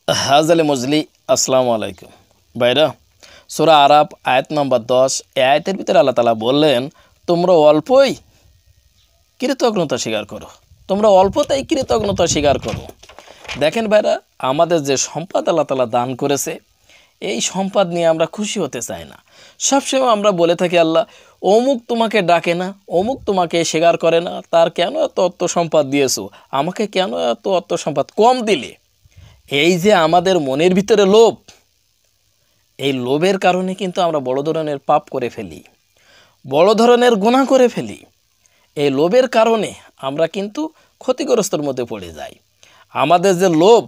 হাজালে মজলি আসসালামু আলাইকুম ভাইরা। সূরা আরাফ আয়াত নম্বর 10 এই আয়াতের ভিতরে আল্লাহ তাআলা বললেন, তোমরা অল্পই কৃতজ্ঞতা স্বীকার করো, তোমরা অল্পতেই কৃতজ্ঞতা স্বীকার করো। দেখেন ভাইরা, আমাদের যে সম্পদ আল্লাহ তাআলা দান করেছে, এই সম্পদ নিয়ে আমরা খুশি হতে চাই না। সবসময় আমরা বলে থাকি, আল্লাহ অমুক তোমাকে ডাকে না, অমুক তোমাকে স্বীকার করে না, তার কেন এত অর্থ সম্পদ দিয়েছো, আমাকে কেন এত অর্থ সম্পদ কম দিলে। এই যে আমাদের মনের ভিতরে লোভ, এই লোভের কারণে কিন্তু আমরা বড় ধরনের পাপ করে ফেলি, বড় ধরনের গুনাহ করে ফেলি। এই লোভের কারণে আমরা কিন্তু ক্ষতিগ্রস্তর মধ্যে পড়ে যাই। আমাদের যে লোভ,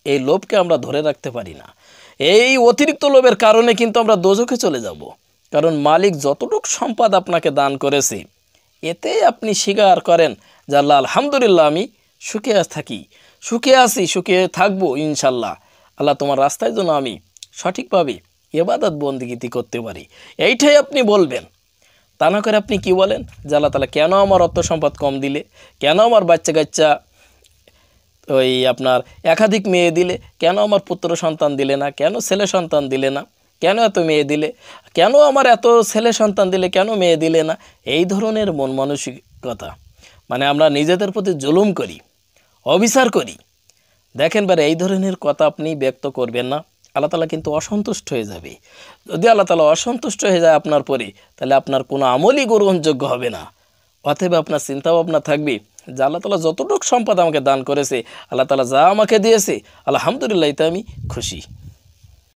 এই লোভকে আমরা ধরে রাখতে পারি না। এই অতিরিক্ত লোভের কারণে কিন্তু আমরা দোজখে চলে যাব। কারণ মালিক যতটুকু সম্পদ আপনাকে দান করেছে, এতেই আপনি স্বীকার করেন যে আল্লাহ আলহামদুলিল্লাহ, আমি সুখে থাকি, সুখে আছি, সুখে থাকবো ইনশাল্লাহ। আল্লাহ তোমার রাস্তায় যেন আমি সঠিকভাবে ইবাদত বন্দেগী করতে পারি, এইটাই আপনি বলবেন। তা না করে আপনি কি বলেন যে আল্লাহ তাআলা কেন আমার অর্থ সম্পদ কম দিলে, কেন আমার বাচ্চা কাচ্চা ওই আপনার একাধিক মেয়ে দিলে, কেন আমার পুত্র সন্তান দিলে না, কেন ছেলে সন্তান দিলে না, কেন এত মেয়ে দিলে, কেন আমার এত ছেলে সন্তান দিলে, কেন মেয়ে দিলে না। এই ধরনের মন মানসিকতা, মানে আমরা নিজেদের প্রতি জুলুম করি, অবিচার করি। দেখেন বারে, এই ধরনের কথা আপনি ব্যক্ত করবেন না, আল্লাহ তাআলা কিন্তু অসন্তুষ্ট হয়ে যাবে। যদি আল্লাহ তাআলা অসন্তুষ্ট হয়ে যায় আপনার পরে, তাহলে আপনার কোনো আমলই গ্রহণযোগ্য হবে না। অতএব আপনার চিন্তা ভাবনা থাকবে যে আল্লাহ তাআলা যতটুকু সম্পদ আমাকে দান করেছে, আল্লাহ তাআলা যা আমাকে দিয়েছে, আলহামদুলিল্লাহ, এতে আমি খুশি।